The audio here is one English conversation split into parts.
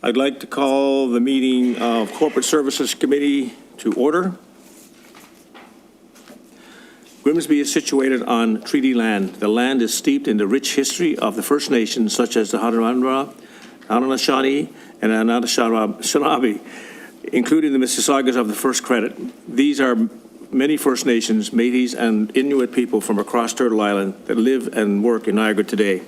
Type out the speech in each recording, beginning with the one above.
I'd like to call the meeting of Corporate Services Committee to order. Grimsby is situated on treaty land. The land is steeped in the rich history of the First Nations, such as the Haudenosaunee, Haudenosaunee, and Anishinaabe, including the Mississaugas of the First Credit. These are many First Nations, Métis, and Inuit people from across Turtle Island that live and work in Niagara today.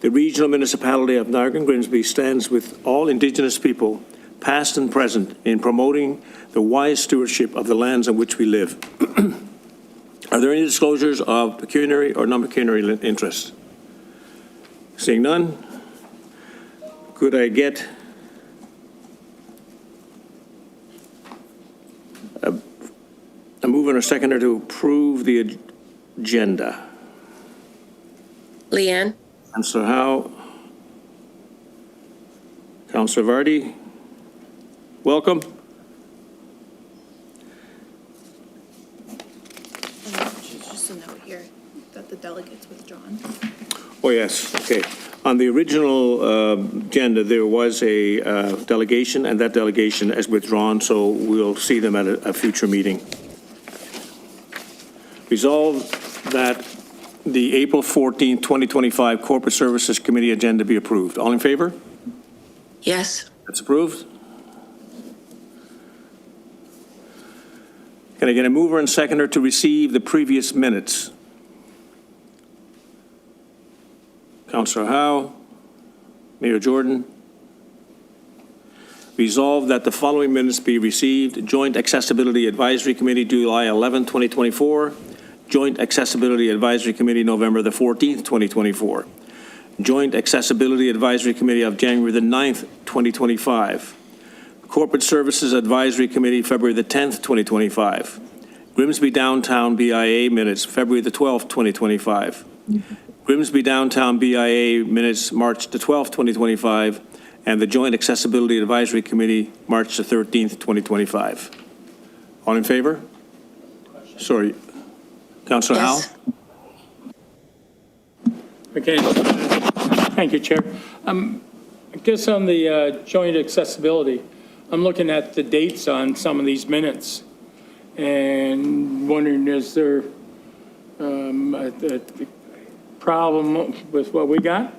The regional municipality of Niagara and Grimsby stands with all Indigenous people, past and present, in promoting the wise stewardship of the lands on which we live. Are there any disclosures of pecuniary or non-pecuniary interest? Seeing none, could I get a mover and a seconder to approve the agenda? Leanne. Councillor Howe. Councillor Vardy. Welcome. Just a note here that the delegate's withdrawn. Oh, yes, okay. On the original agenda, there was a delegation, and that delegation is withdrawn, so we'll see them at a future meeting. Resolve that the April 14, 2025 Corporate Services Committee agenda be approved. All in favor? Yes. That's approved. Can I get a mover and seconder to receive the previous minutes? Councillor Howe, Mayor Jordan. Resolved that the following minutes be received. Joint Accessibility Advisory Committee, July 11, 2024. Joint Accessibility Advisory Committee, November the 14th, 2024. Joint Accessibility Advisory Committee of January the 9th, 2025. Corporate Services Advisory Committee, February the 10th, 2025. Grimsby Downtown BIA minutes, February the 12th, 2025. Grimsby Downtown BIA minutes, March the 12th, 2025. And the Joint Accessibility Advisory Committee, March the 13th, 2025. All in favor? Sorry. Councillor Yes. Howe? Okay, thank you, Chair. I guess on the joint accessibility, I'm looking at the dates on some of these minutes and wondering, is there a problem with what we got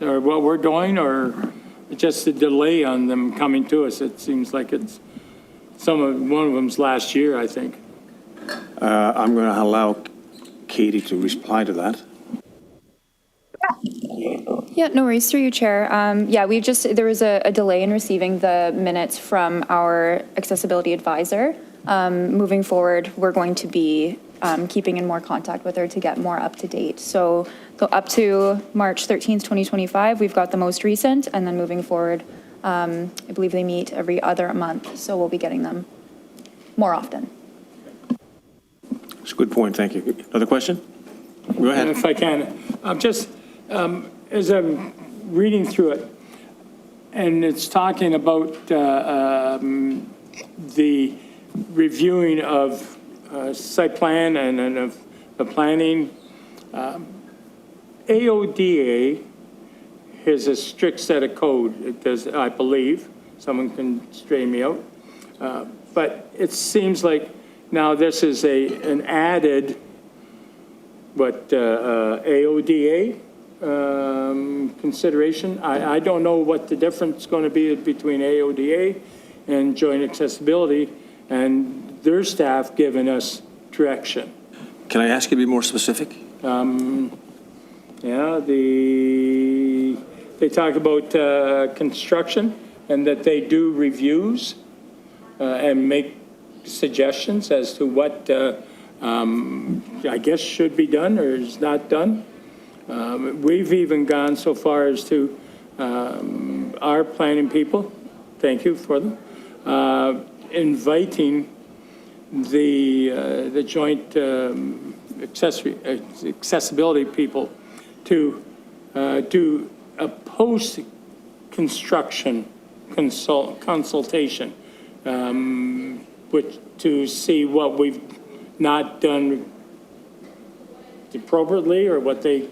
or what we're doing, or just a delay on them coming to us? It seems like it's one of them's last year, I think. I'm going to allow Katie to reply to that. Yeah, no worries, through you, Chair. Yeah, there was a delay in receiving the minutes from our accessibility advisor. Moving forward, we're going to be keeping in more contact with her to get more up to date. So up to March 13th, 2025, we've got the most recent, and then moving forward, I believe they meet every other month, so we'll be getting them more often. It's a good point, thank you. Another question? Go ahead. If I can, just as I'm reading through it, and it's talking about the reviewing of site plan and of the planning, AODA has a strict set of code. It does, I believe. Someone can straighten me out. But it seems like now this is an added, AODA consideration. I don't know what the difference is going to be between AODA and joint accessibility, and their staff giving us direction. Can I ask you to be more specific? Yeah, they talk about construction and that they do reviews and make suggestions as to what I guess should be done or is not done. We've even gone so far as to our planning people, thank you for them, inviting the joint accessibility people to do a post-construction consultation, which to see what we've not done appropriately or what they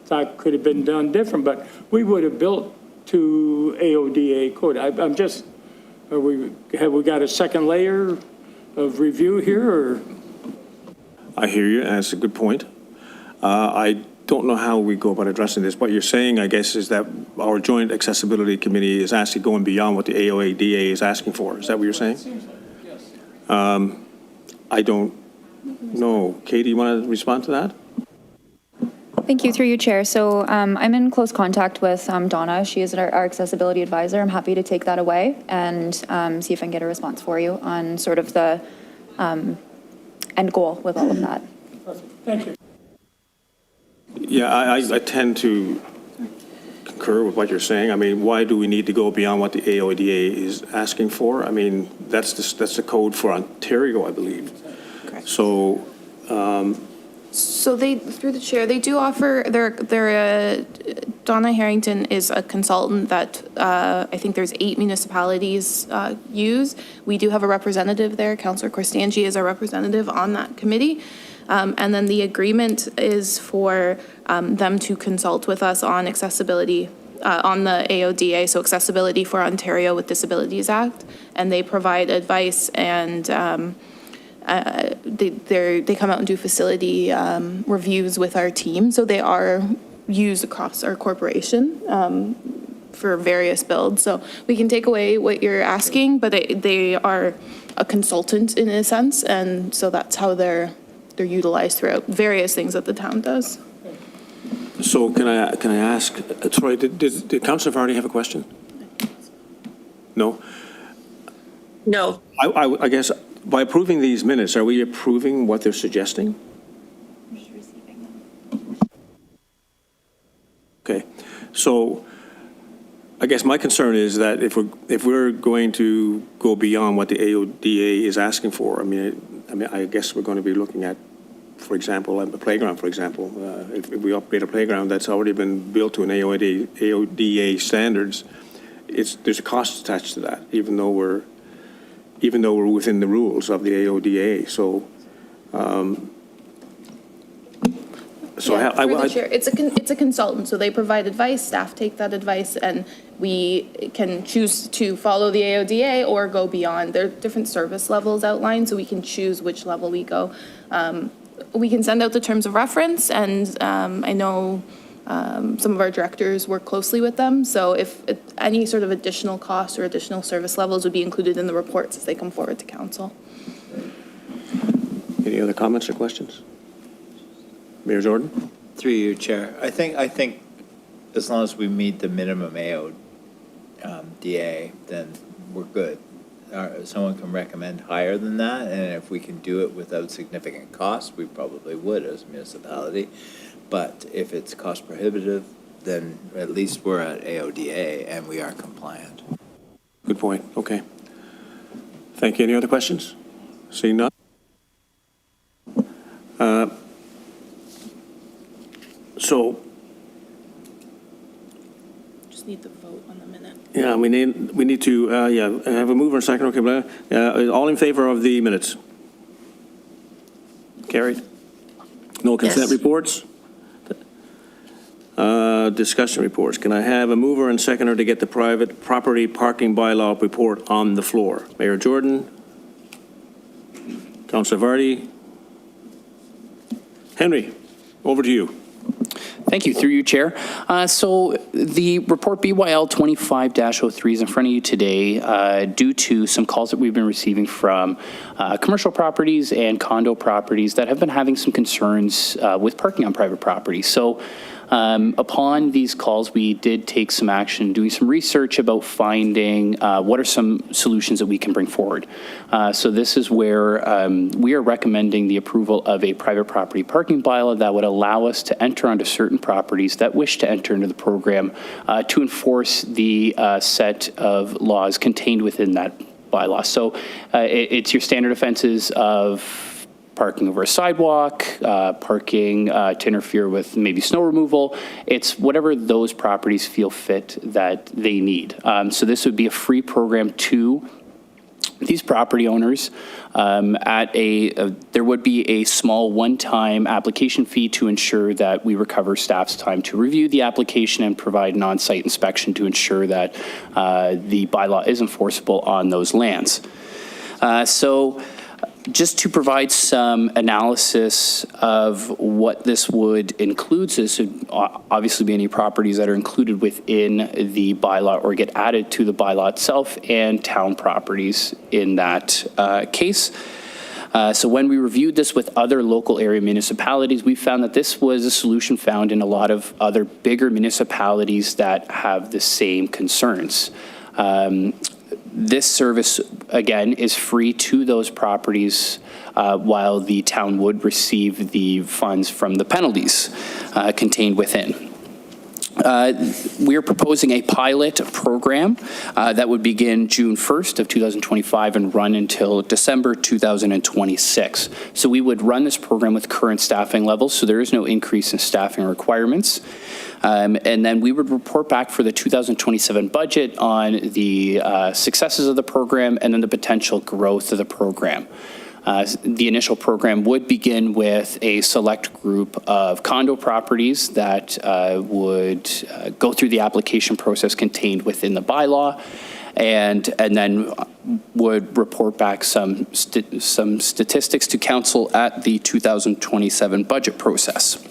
thought could have been done different. But we would have built to AODA code. I'm just, have we got a second layer of review here, or? I hear you, and that's a good point. I don't know how we go about addressing this. What you're saying, I guess, is that our Joint Accessibility Committee is actually going beyond what the AOADA is asking for. Is that what you're saying? Seems like, yes. I don't know. Katie, you want to respond to that? Thank you, through you, Chair. So I'm in close contact with Donna. She is our accessibility advisor. I'm happy to take that away and see if I can get a response for you on sort of the end goal with all of that. Thank you. Yeah, I tend to concur with what you're saying. I mean, why do we need to go beyond what the AODA is asking for? I mean, that's the code for Ontario, I believe. Correct. So, So they, through the chair, they do offer, Donna Harrington is a consultant that I think there's 8 municipalities use. We do have a representative there. Councillor Corstangi is our representative on that committee. And then the agreement is for them to consult with us on accessibility, on the AODA, so Accessibility for Ontario with Disabilities Act. And they provide advice and they come out and do facility reviews with our team. So they are used across our corporation for various builds. So we can take away what you're asking, but they are a consultant in a sense. And so that's how they're utilized throughout various things that the town does. so can I ask, Troy, did Councillor Vardy have a question? No? No. I guess by approving these minutes, are we approving what they're suggesting? Okay, so I guess my concern is that if we're going to go beyond what the AODA is asking for, I guess we're going to be looking at, for example, a playground, for example. If we upgrade a playground that's already been built to an AODA standards, there's a cost attached to that, even though we're within the rules of the AODA. So, Yeah, through the chair. It's a consultant, so they provide advice, staff take that advice, and we can choose to follow the AODA or go beyond. There are different service levels outlined, so we can choose which level we go. We can send out the terms of reference, and I know some of our directors work closely with them, so if any sort of additional costs or additional service levels would be included in the reports as they come forward to council. Any other comments or questions? Mayor Jordan? Through you, Chair. I think as long as we meet the minimum AODA, then we're good. Someone can recommend higher than that, and if we can do it without significant cost, we probably would as a municipality. But if it's cost prohibitive, then at least we're at AODA and we are compliant. Good point. Okay. Thank you. Any other questions? Seeing none? So, Just need the vote on the minute. yeah, we need to, have a mover and second. Okay, Blair. All in favor of the minutes? Carried. No consent Yes. reports? Discussion reports. Can I have a mover and seconder to get the private property parking bylaw report on the floor? Mayor Jordan? Councillor Vardy? Henry, over to you. Thank you. Through you, Chair. So the report BYL 25-03 is in front of you today due to some calls that we've been receiving from commercial properties and condo properties that have been having some concerns with parking on private property. So upon these calls, we did take some action, doing some research about finding what are some solutions that we can bring forward. So this is where we are recommending the approval of a private property parking bylaw that would allow us to enter onto certain properties that wish to enter into the program to enforce the set of laws contained within that bylaw. So it's your standard offenses of parking over a sidewalk, parking to interfere with maybe snow removal. It's whatever those properties feel fit that they need. So this would be a free program to these property owners there would be a small one-time application fee to ensure that we recover staff's time to review the application and provide an on-site inspection to ensure that the bylaw is enforceable on those lands. So just to provide some analysis of what this would include, so this would obviously be any properties that are included within the bylaw or get added to the bylaw itself, and town properties in that case. So when we reviewed this with other local area municipalities, we found that this was a solution found in a lot of other bigger municipalities that have the same concerns. This service, again, is free to those properties while the town would receive the funds from the penalties contained within. We are proposing a pilot program that would begin June 1st of 2025 and run until December 2026. So we would run this program with current staffing levels, so there is no increase in staffing requirements. And then we would report back for the 2027 budget on the successes of the program and then the potential growth of the program. The initial program would begin with a select group of condo properties that would go through the application process contained within the bylaw, and then would report back some statistics to council at the 2027 budget process.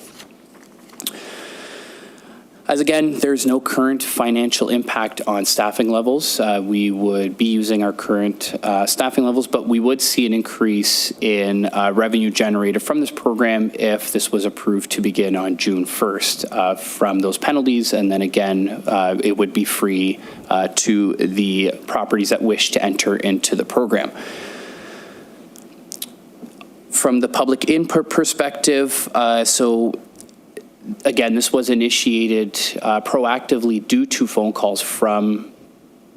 As again, there's no current financial impact on staffing levels. We would be using our current staffing levels, but we would see an increase in revenue generated from this program if this was approved to begin on June 1st from those penalties. And then again, it would be free to the properties that wish to enter into the program. From the public input perspective, again, this was initiated proactively due to phone calls from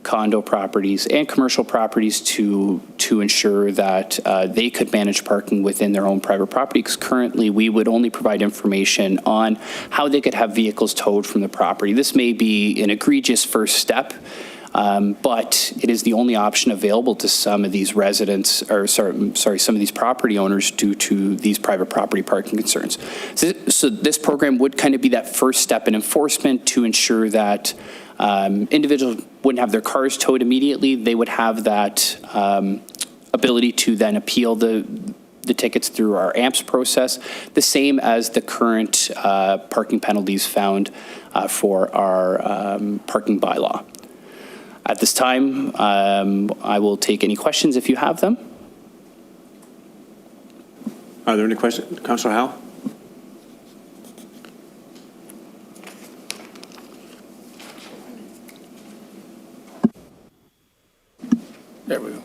condo properties and commercial properties to ensure that they could manage parking within their own private property, because currently we would only provide information on how they could have vehicles towed from the property. This may be an egregious first step, but it is the only option available to some of these residents, or some of these property owners due to these private property parking concerns. So this program would kind of be that first step in enforcement to ensure that individuals wouldn't have their cars towed immediately. They would have that ability to then appeal the tickets through our AMPS process, the same as the current parking penalties found for our parking bylaw. At this time, I will take any questions if you have them. Are there any questions? Councillor Howe? There we go.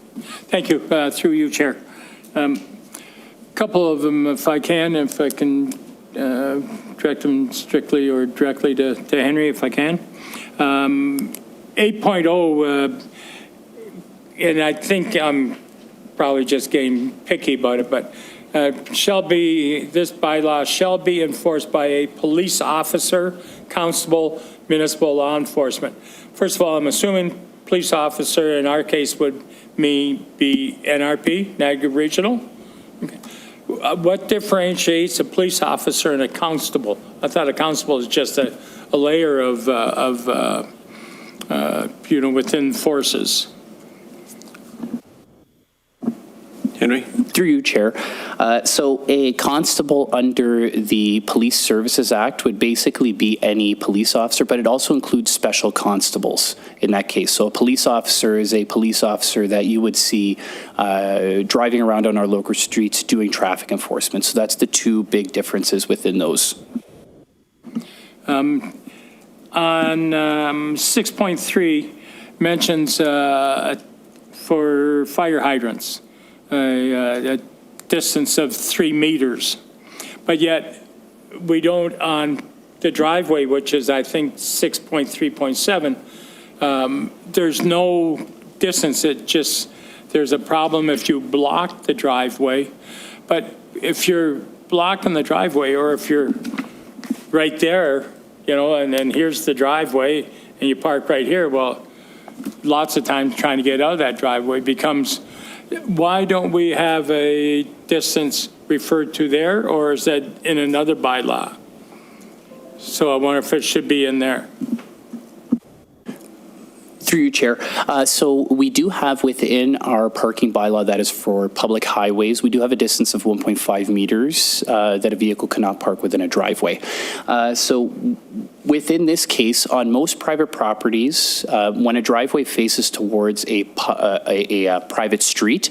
Thank you. Through you, Chair. Couple of them, if I can direct them strictly or directly to Henry, if I can. 8.0, and I think I'm probably just getting picky about it, but this bylaw shall be enforced by a police officer, constable, municipal law enforcement. First of all, I'm assuming police officer in our case would be NRP, Niagara Regional. Okay. What differentiates a police officer and a constable? I thought a constable is just a layer of within forces. Henry? Through you, Chair. So a constable under the Police Services Act would basically be any police officer, but it also includes special constables in that case. So a police officer is a police officer that you would see driving around on our local streets doing traffic enforcement. So that's the two big differences within those. On 6.3 mentions for fire hydrants, a distance of 3 meters. But yet we don't on the driveway, which is I think 6.3.7, there's no distance. There's a problem if you block the driveway. But if you're blocking the driveway, or if you're right there, and then here's the driveway and you park right here, well, lots of times trying to get out of that driveway becomes Why don't we have a distance referred to there, or is that in another bylaw? So I wonder if it should be in there. Through you, Chair. So we do have within our parking bylaw that is for public highways, we do have a distance of 1.5 meters that a vehicle cannot park within a driveway. So within this case, on most private properties, when a driveway faces towards a private street,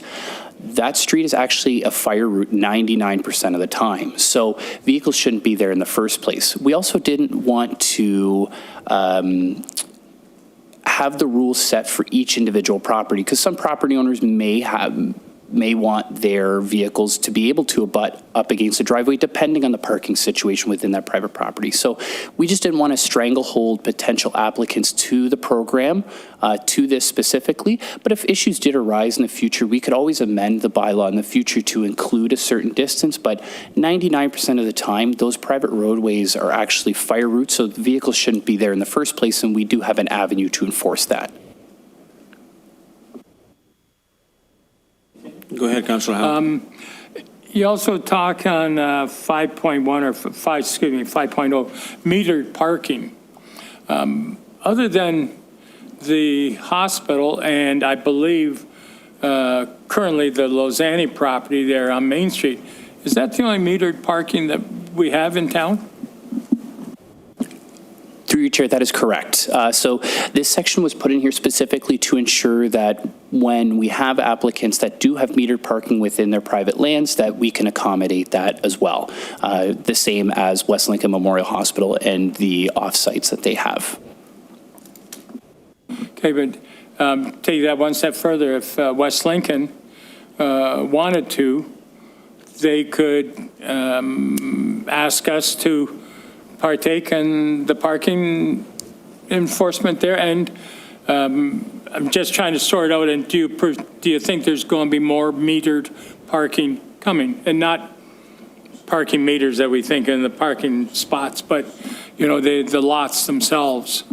that street is actually a fire route 99% of the time. So vehicles shouldn't be there in the first place. We also didn't want to have the rules set for each individual property, because some property owners may want their vehicles to be able to abut up against a driveway, depending on the parking situation within that private property. So we just didn't want to stranglehold potential applicants to the program, to this specifically. But if issues did arise in the future, we could always amend the bylaw in the future to include a certain distance. But 99% of the time, those private roadways are actually fire routes, so the vehicles shouldn't be there in the first place, and we do have an avenue to enforce that. Go ahead, Councillor Howe. You also talk on 5.1 or 5.0 metered parking. Other than the hospital and I believe currently the Lausanne property there on Main Street, is that the only metered parking that we have in town? Through your chair, that is correct. So this section was put in here specifically to ensure that when we have applicants that do have metered parking within their private lands, that we can accommodate that as well. The same as West Lincoln Memorial Hospital and the off-sites that they have. Okay, but take that one step further. If West Lincoln wanted to, they could ask us to partake in the parking enforcement there. And I'm just trying to sort out, and do you think there's going to be more metered parking coming? And not parking meters that we think in the parking spots, but, you know, the lots themselves.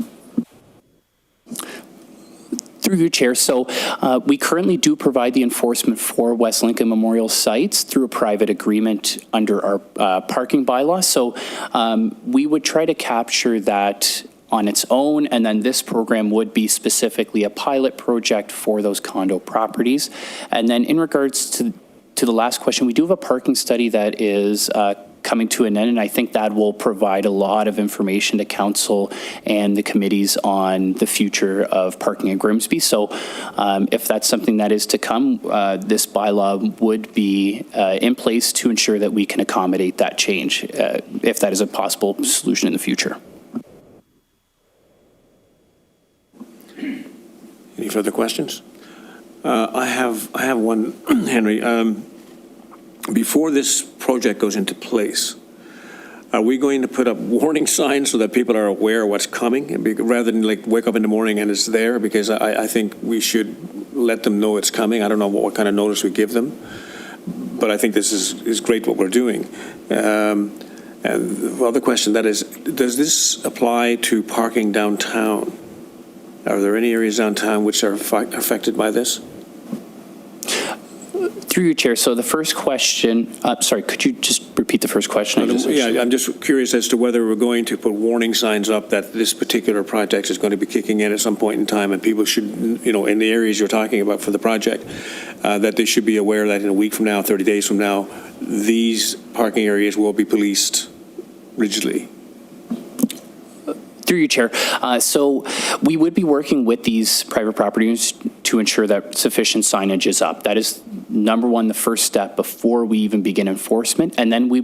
Through your chair, so we currently do provide the enforcement for West Lincoln Memorial sites through a private agreement under our parking bylaw. So we would try to capture that on its own, and then this program would be specifically a pilot project for those condo properties. And then in regards to the last question, we do have a parking study that is coming to an end, and I think that will provide a lot of information to council and the committees on the future of parking in Grimsby. So if that's something that is to come, this bylaw would be in place to ensure that we can accommodate that change, if that is a possible solution in the future. Any further questions? I have one, Henry. Before this project goes into place, are we going to put up warning signs so that people are aware of what's coming, rather than like wake up in the morning and it's there? Because I think we should let them know it's coming. I don't know what kind of notice we give them, but I think this is great what we're doing. And the other question, that is, does this apply to parking downtown? Are there any areas downtown which are affected by this? Through your chair, so the first question, sorry, could you just repeat the first question? Yeah, I'm just curious as to whether we're going to put warning signs up that this particular project is going to be kicking in at some point in time, and people should, you know, in the areas you're talking about for the project, that they should be aware that in a week from now, 30 days from now, these parking areas will be policed rigidly. Through your chair, so we would be working with these private property owners to ensure that sufficient signage is up. That is number one, the first step before we even begin enforcement, and then we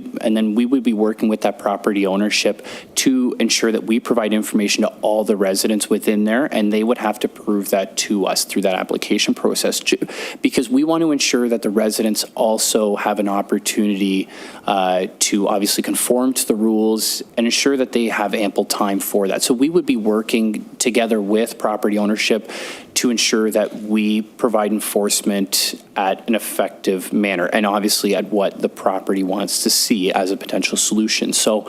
would be working with that property ownership to ensure that we provide information to all the residents within there, and they would have to prove that to us through that application process, because we want to ensure that the residents also have an opportunity to obviously conform to the rules and ensure that they have ample time for that. So we would be working together with property ownership to ensure that we provide enforcement at an effective manner, and obviously at what the property wants to see as a potential solution. So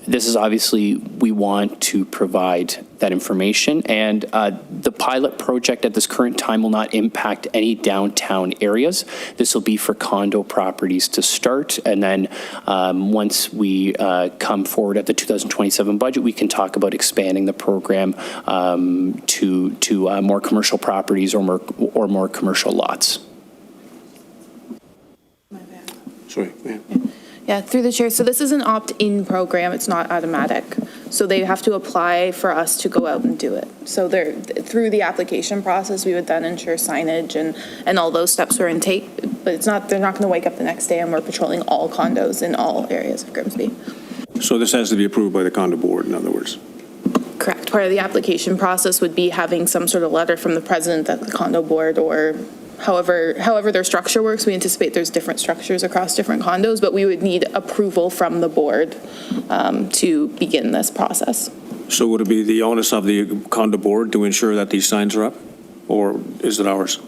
this is obviously, we want to provide that information, and the pilot project at this current time will not impact any downtown areas. This will be for condo properties to start, and then once we come forward at the 2027 budget, we can talk about expanding the program to more commercial properties or more commercial lots. Sorry, go ahead. Yeah, through the chair. So this is an opt-in program. It's not automatic. So they have to apply for us to go out and do it. So they're, through the application process, we would then ensure signage and all those steps were in take. But it's not, they're not going to wake up the next day and we're patrolling all condos in all areas of Grimsby. So this has to be approved by the condo board, in other words? Correct. Part of the application process would be having some sort of letter from the president at the condo board, or however their structure works. We anticipate there's different structures across different condos, but we would need approval from the board to begin this process. So would it be the onus of the condo board to ensure that these signs are up, or is it ours?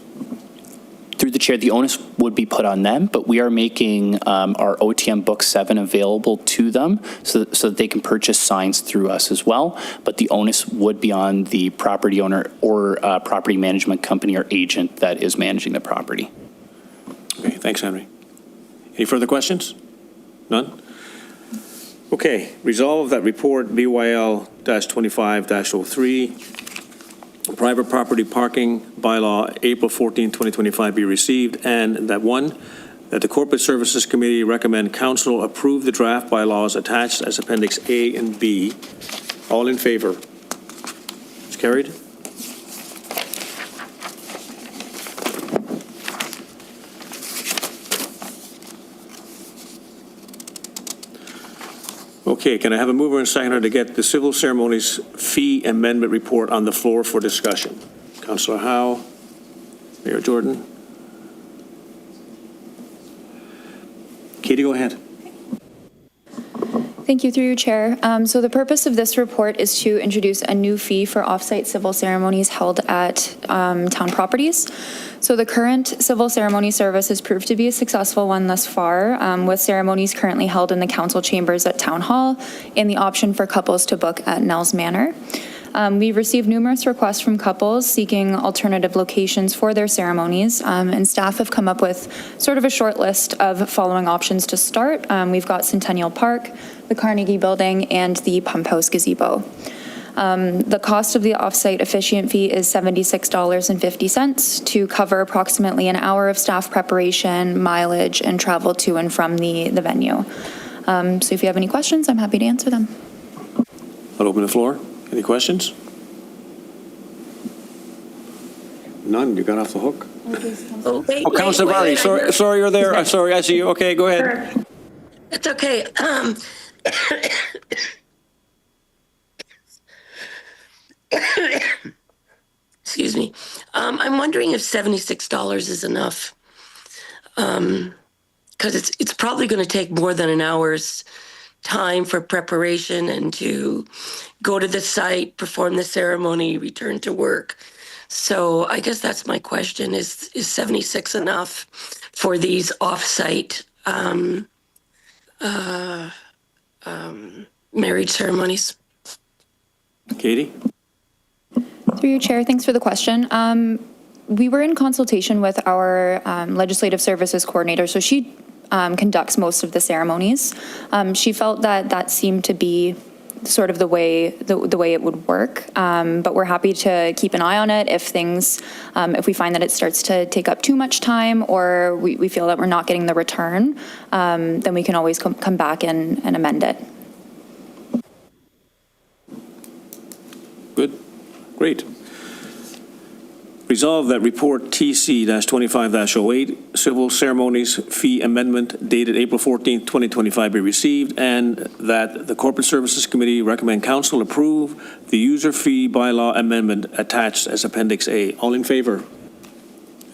Through the chair, the onus would be put on them, but we are making our OTM Book 7 available to them so that they can purchase signs through us as well. But the onus would be on the property owner or property management company or agent that is managing the property. Okay, thanks, Henry. Any further questions? None? Okay, resolve that report BYL-25-03, private property parking bylaw, April 14, 2025, be received, and that one, that the Corporate Services Committee recommend council approve the draft bylaws attached as Appendix A and B. All in favor? It's carried. Okay, can I have a mover and seconder to get the civil ceremonies fee amendment report on the floor for discussion? Councillor Howe, Mayor Jordan. Katie, go ahead. Thank you, through you, Chair. So the purpose of this report is to introduce a new fee for off-site civil ceremonies held at town properties. So the current civil ceremony service has proved to be a successful one thus far, with ceremonies currently held in the council chambers at Town Hall and the option for couples to book at Nell's Manor. We've received numerous requests from couples seeking alternative locations for their ceremonies, and staff have come up with sort of a short list of following options to start. We've got Centennial Park, the Carnegie Building, and the Pump House Gazebo. The cost of the off-site officiant fee is $76.50 to cover approximately an hour of staff preparation, mileage, and travel to and from the venue. So if you have any questions, I'm happy to answer them. I'll open the floor. Any questions? None, you got off the hook. Oh, wait, Oh, Councillor wait, Barry, wait, sorry, sorry, you're there. I'm sorry, I see you. Okay, go ahead. It's okay. Excuse me. I'm wondering if $76 is enough. Because it's probably going to take more than an hour's time for preparation and to go to the site, perform the ceremony, return to work. So I guess that's my question, is 76 enough for these off-site marriage ceremonies? Katie? Through you, Chair, thanks for the question. We were in consultation with our legislative services coordinator, so she conducts most of the ceremonies. She felt that that seemed to be sort of the way it would work, but we're happy to keep an eye on it if things, if we find that it starts to take up too much time or we feel that we're not getting the return, then we can always come back and amend it. Good, great. Resolve that report TC-25-08, Civil Ceremonies Fee Amendment dated April 14, 2025 be received, and that the Corporate Services Committee recommend council approve the user fee bylaw amendment attached as Appendix A. All in favor?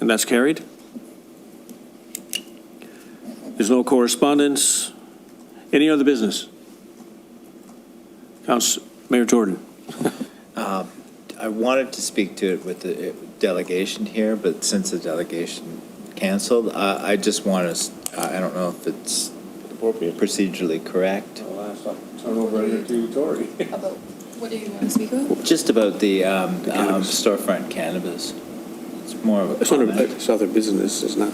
And that's carried. There's no correspondence. Any other business? Mayor Jordan. I wanted to speak to it with the delegation here, but since the delegation canceled, I just want to, I don't know if it's procedurally correct. Turn over to Tory. About, what do you want to speak about? Just about the cannabis. storefront cannabis. It's more of a It's under, comment. it's other business, it's not.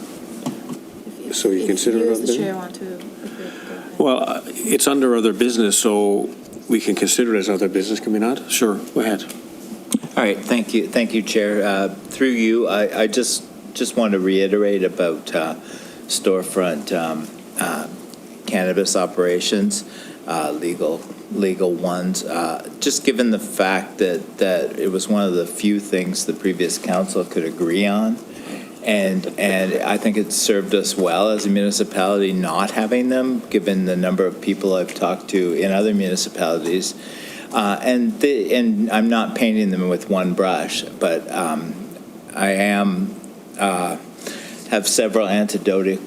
So you consider it If you as other the chair want to. Well, it's under other business, so we can consider it as other business, can we not? Sure, go ahead. All right, thank you, Chair. Through you, I just want to reiterate about storefront cannabis operations, legal ones. Just given the fact that it was one of the few things the previous council could agree on, and I think it served us well as a municipality not having them, given the number of people I've talked to in other municipalities. And I'm not painting them with one brush, but I am have several anecdotal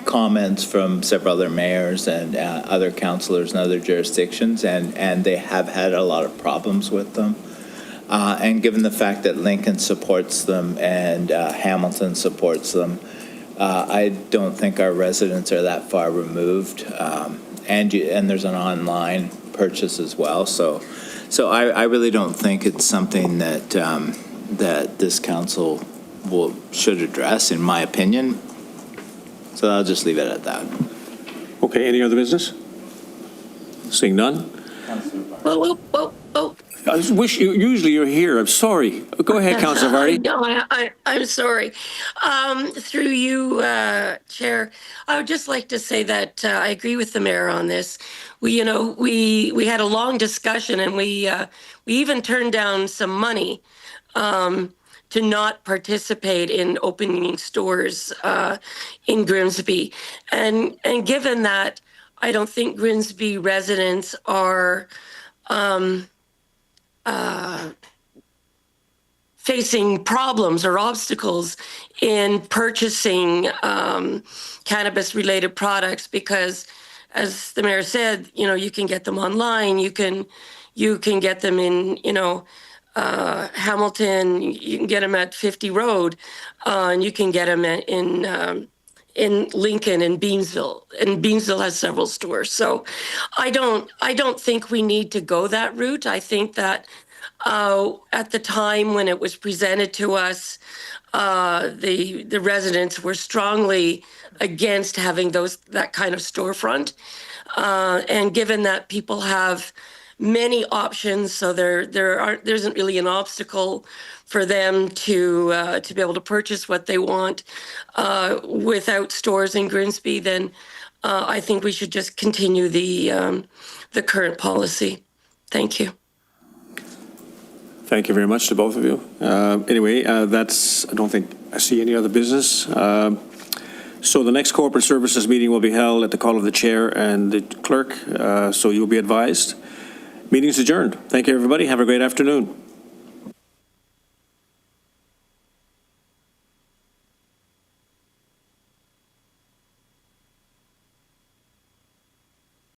comments from several other mayors and other councillors in other jurisdictions, and they have had a lot of problems with them. And given the fact that Lincoln supports them and Hamilton supports them, I don't think our residents are that far removed. And there's an online purchase as well. So I really don't think it's something that that this council should address, in my opinion. So I'll just leave it at that. Okay, any other business? Seeing none? Whoa. I just wish usually you're here, I'm sorry. Go ahead, Councilor Vardy. No, I'm sorry. Through you, Chair, I would just like to say that I agree with the mayor on this. We had a long discussion, and we even turned down some money to not participate in opening stores in Grimsby. And given that, I don't think Grimsby residents are facing problems or obstacles in purchasing cannabis-related products, because, as the mayor said, you can get them online. You can get them in Hamilton. You can get them at 50 Road, and you can get them in Lincoln and Beamsville. And Beamsville has several stores. So I don't think we need to go that route. I think that at the time when it was presented to us, the residents were strongly against having that kind of storefront. And given that people have many options, so there isn't really an obstacle for them to be able to purchase what they want without stores in Grimsby, then I think we should just continue the current policy. Thank you. Thank you very much to both of you. Anyway, I don't think I see any other business. So the next corporate services meeting will be held at the call of the chair and the clerk, so you'll be advised. Meeting's adjourned. Thank you, everybody. Have a great afternoon.